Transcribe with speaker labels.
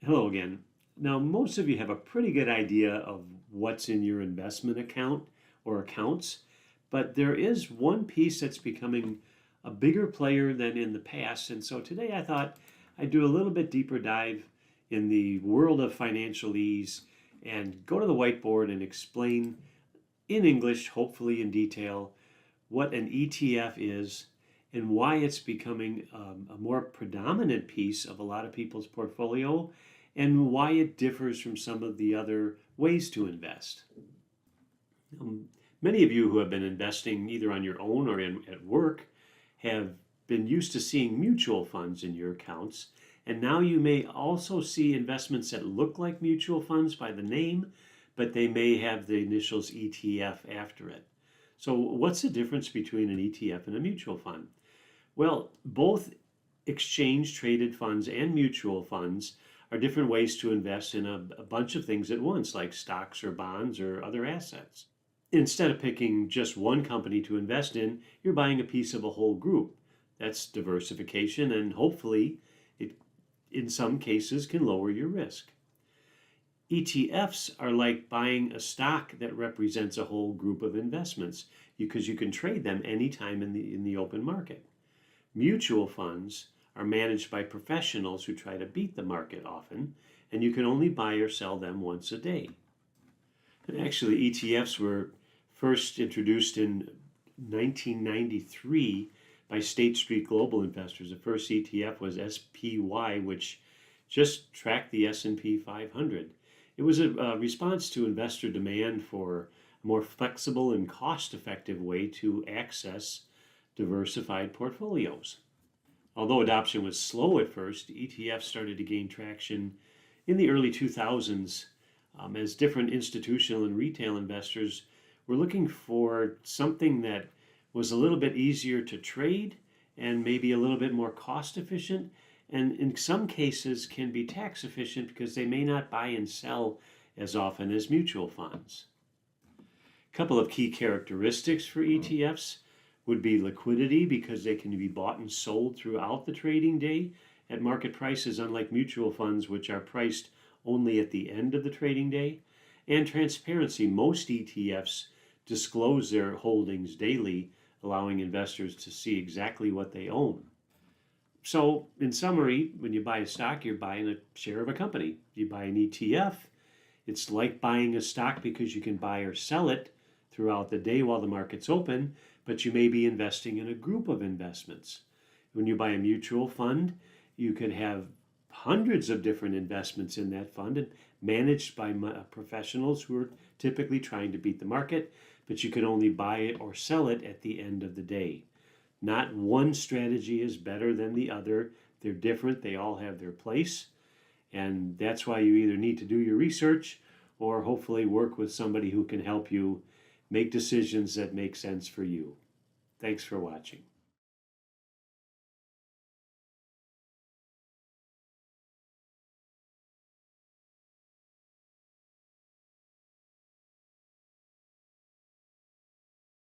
Speaker 1: Hello again. Now, most of you have a pretty good idea of what's in your investment account or accounts, but there is one piece that's becoming a bigger player than in the past. And so today I thought I'd do a little bit deeper dive in the world of financial ease and go to the whiteboard and explain in English, hopefully in detail, what an ETF is and why it's becoming a more predominant piece of a lot of people's portfolio and why it differs from some of the other ways to invest. Um, Many of you who have been investing either on your own or at work have been used to seeing mutual funds in your accounts, and now you may also see investments that look like mutual funds by the name, but they may have the initials ETF after it. So, what's the difference between an ETF and a mutual fund? Well, both exchange traded funds and mutual funds are different ways to invest in a bunch of things at once, like stocks or bonds or other assets. Instead of picking just one company to invest in, you're buying a piece of a whole group. That's diversification, and hopefully, it in some cases can lower your risk. ETFs are like buying a stock that represents a whole group of investments because you can trade them anytime in the open market. Mutual funds are managed by professionals who try to beat the market often, and you can only buy or sell them once a day. And actually, ETFs were first introduced in 1993 by State Street Global Investors. The first ETF was SPY, which just tracked the S&P 500. It was a response to investor demand for a more flexible and cost-effective way to access diversified portfolios. Although adoption was slow at first, ETFs started to gain traction in the early 2000s as different institutional and retail investors were looking for something that was a little bit easier to trade and maybe a little bit more cost efficient, and in some cases can be tax efficient because they may not buy and sell as often as mutual funds. A couple of key characteristics for ETFs would be liquidity because they can be bought and sold throughout the trading day at market prices, unlike mutual funds, which are priced only at the end of the trading day. And transparency. Most ETFs disclose their holdings daily, allowing investors to see exactly what they own. So, in summary, when you buy a stock, you're buying a share of a company. You buy an ETF, it's like buying a stock because you can buy or sell it throughout the day while the market's open, but you may be investing in a group of investments. When you buy a mutual fund, you could have hundreds of different investments in that fund and managed by professionals who are typically trying to beat the market, but you can only buy it or sell it at the end of the day. Not one strategy is better than the other. They're different, they all have their place, and that's why you either need to do your research or hopefully work with somebody who can help you make decisions that make sense for you. Thanks for watching.